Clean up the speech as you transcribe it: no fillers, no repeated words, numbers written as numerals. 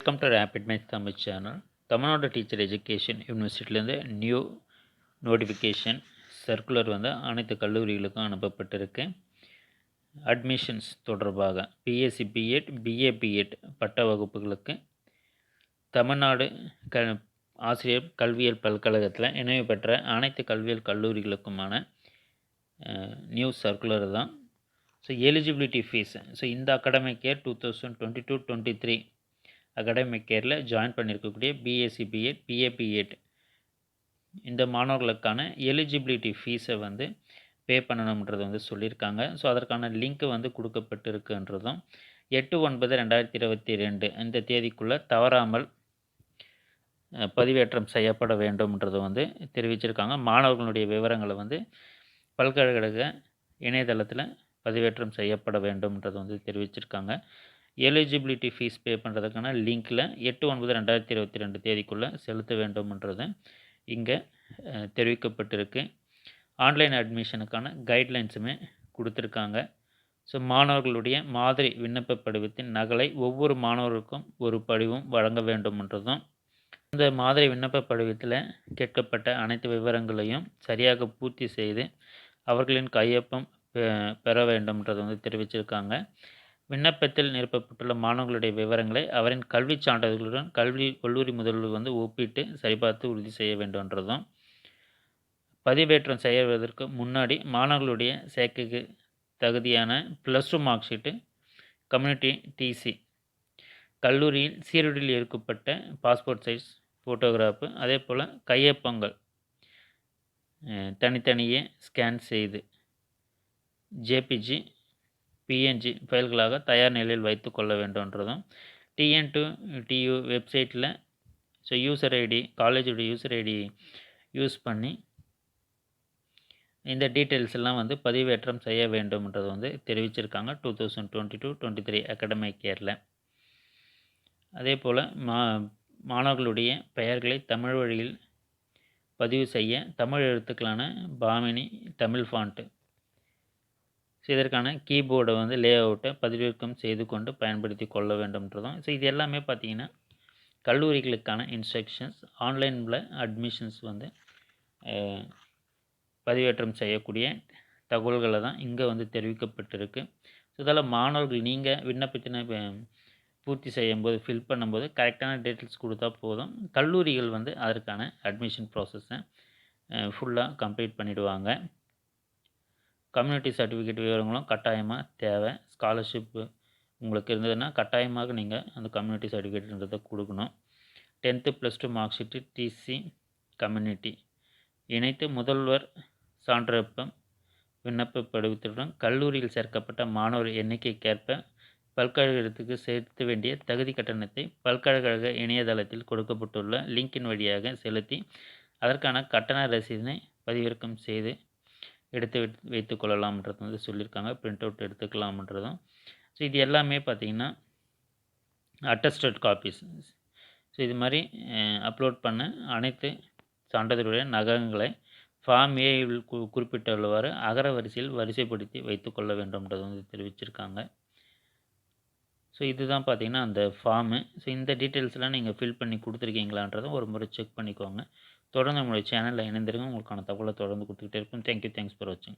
Welcome to RAPIDMINDS Tamil channel. Tamil Nadu teacher education யூனிவர்சிட்டியிலேருந்து new notification circular வந்து அனைத்து கல்லூரிகளுக்கும் அனுப்பப்பட்டிருக்கு. அட்மிஷன்ஸ் தொடர்பாக பிஎஸ்சி பிஎட் பிஏ பிஎட் பட்ட வகுப்புகளுக்கு தமிழ்நாடு ஆசிரியர் கல்வியியல் பல்கழகத்தில் இணைவு பெற்ற அனைத்து கல்வியியல் கல்லூரிகளுக்குமான நியூ சர்க்குலர் தான். ஸோ எலிஜிபிலிட்டி ஃபீஸ், ஸோ இந்த அகாடமிக் இயர் 2022-23 அகாடமிக் இயரில் ஜாயின் பண்ணியிருக்கக்கூடிய பிஎஸ்சி பிஎட் பிஏ பிஎட் இந்த மாணவர்களுக்கான எலிஜிபிலிட்டி ஃபீஸை வந்து பே பண்ணணுன்றது வந்து சொல்லியிருக்காங்க. ஸோ அதற்கான லிங்க்கு வந்து கொடுக்கப்பட்டிருக்குன்றதும் 8/9/2022 இந்த தேதிக்குள்ளே தவறாமல் பதிவேற்றம் செய்யப்பட வேண்டும்ன்றது வந்து தெரிவிச்சிருக்காங்க. மாணவர்களுடைய விவரங்களை வந்து பல்கலைக்கழக இணையதளத்தில் பதிவேற்றம் செய்யப்பட வேண்டும்ன்றது வந்து தெரிவிச்சிருக்காங்க. எலிஜிபிலிட்டி ஃபீஸ் பே பண்ணுறதுக்கான லிங்க்கில் 8/9/2022 தேதிக்குள்ளே செலுத்த வேண்டும்ன்றது இங்கே தெரிவிக்கப்பட்டிருக்கு. ஆன்லைன் அட்மிஷனுக்கான கைட்லைன்ஸுமே கொடுத்துருக்காங்க. ஸோ மாணவர்களுடைய மாதிரி விண்ணப்ப படிவத்தின் நகலை ஒவ்வொரு மாணவருக்கும் ஒரு படிவம் வழங்க வேண்டும்ன்றதும், இந்த மாதிரி விண்ணப்ப படிவத்தில் கேட்கப்பட்ட அனைத்து விவரங்களையும் சரியாக பூர்த்தி செய்து அவர்களின் கையொப்பம் பெற வேண்டும்ன்றது வந்து தெரிவிச்சிருக்காங்க. விண்ணப்பத்தில் நிரப்பப்பட்டுள்ள மாணவர்களுடைய விவரங்களை அவரின் கல்வி சான்றிதழ்களுடன் கல்லூரி முதல்வர் வந்து ஒப்பிட்டு சரிபார்த்து உறுதி செய்ய வேண்டும்ன்றதும், பதிவேற்றம் செய்வதற்கு முன்னாடி மாணவர்களுடைய சேர்க்கைக்கு தகுதியான +2 மார்க் ஷீட்டு, கம்யூனிட்டி டிசி, கல்லூரியில் சீருடையில் எடுக்கப்பட்ட பாஸ்போர்ட் சைஸ் ஃபோட்டோகிராஃபு, அதே போல் கையொப்பங்கள் தனித்தனியே ஸ்கேன் செய்து ஜேபிஜி பிஎன்ஜி ஃபைல்களாக தயார் நிலையில் வைத்து கொள்ள வேண்டும்ன்றதும், Tnteu வெப்சைட்டில் ஸோ யூசர் ஐடி, காலேஜோட யூசர் ஐடி யூஸ் பண்ணி இந்த டீட்டெயில்ஸ் எல்லாம் வந்து பதிவேற்றம் செய்ய வேண்டும்ன்றது வந்து தெரிவிச்சிருக்காங்க 2022-23 அகாடமிக் இயரில். அதே போல் மாணவர்களுடைய பெயர்களை தமிழ் வழியில் பதிவு செய்ய தமிழ் எழுத்துக்களான பாமினி, தமிழ் ஃபாண்ட்டு, ஸோ இதற்கான கீபோர்டை வந்து லே அவுட்டை பதிவிறக்கம் செய்து கொண்டு பயன்படுத்தி கொள்ள வேண்டும்ன்றதும். ஸோ இது எல்லாமே பார்த்திங்கன்னா கல்லூரிகளுக்கான இன்ஸ்ட்ரக்ஷன்ஸ். ஆன்லைனில் அட்மிஷன்ஸ் வந்து பதிவேற்றம் செய்யக்கூடிய தகவல்களை தான் இங்கே வந்து தெரிவிக்கப்பட்டிருக்கு. ஸோ இதால் மாணவர்கள் நீங்கள் விண்ணப்பத்தினை பூர்த்தி செய்யும்போது ஃபில் பண்ணும்போது கரெக்டான டீட்டெயில்ஸ் கொடுத்தா போதும். கல்லூரிகள் வந்து அதற்கான அட்மிஷன் ப்ராசஸை ஃபுல்லாக கம்ப்ளீட் பண்ணிவிடுவாங்க. கம்யூனிட்டி சர்டிஃபிகேட் விவரங்களும் கட்டாயமாக தேவை. ஸ்காலர்ஷிப்பு உங்களுக்கு இருந்ததுன்னா கட்டாயமாக நீங்கள் அந்த கம்யூனிட்டி சர்டிஃபிகேட்ன்றதை கொடுக்கணும். 10th +2 mark sheet, DC, community இணைத்து முதல்வர் சான்றப்பம் விண்ணப்ப படிவத்துடன் கல்லூரியில் சேர்க்கப்பட்ட மாணவர் எண்ணிக்கைக்கேற்ப பல்கலைக்கழகத்துக்கு செலுத்த வேண்டிய தகுதி கட்டணத்தை பல்கலைக்கழக இணையதளத்தில் கொடுக்கப்பட்டுள்ள லிங்கின் வழியாக செலுத்தி அதற்கான கட்டண ரசீதினை பதிவிறக்கம் செய்து எடுத்து வைத்து கொள்ளலாம்ன்றது வந்து சொல்லியிருக்காங்க. Print out எடுத்துக்கலாம்ன்றதும். ஸோ இது எல்லாமே பார்த்திங்கன்னா அட்டஸ்டட் காப்பீஸ். ஸோ இது மாதிரி அப்லோட் பண்ண அனைத்து சான்றிதழுடைய நகங்களை ஃபார்ம் ஏவில் குறிப்பிட்டுள்ளவாறு அகர வரிசையில் வரிசைப்படுத்தி வைத்து கொள்ள வேண்டும்ன்றது வந்து தெரிவிச்சிருக்காங்க. ஸோ இதுதான் பார்த்திங்கன்னா அந்த ஃபார்மு. ஸோ இந்த டீட்டெயில்ஸ்லாம் நீங்கள் ஃபில் பண்ணி கொடுத்துருக்கீங்களான்றதும் ஒரு முறை செக் பண்ணிக்கோங்க. தொடர்ந்து நம்மளுடைய சேனலில் இணைந்திருங்க. உங்களுக்கான தகவலை தொடர்ந்து கொடுத்துக்கிட்டே இருக்கும். தேங்க்யூ. தேங்க்ஸ் ஃபார் வாட்சிங்.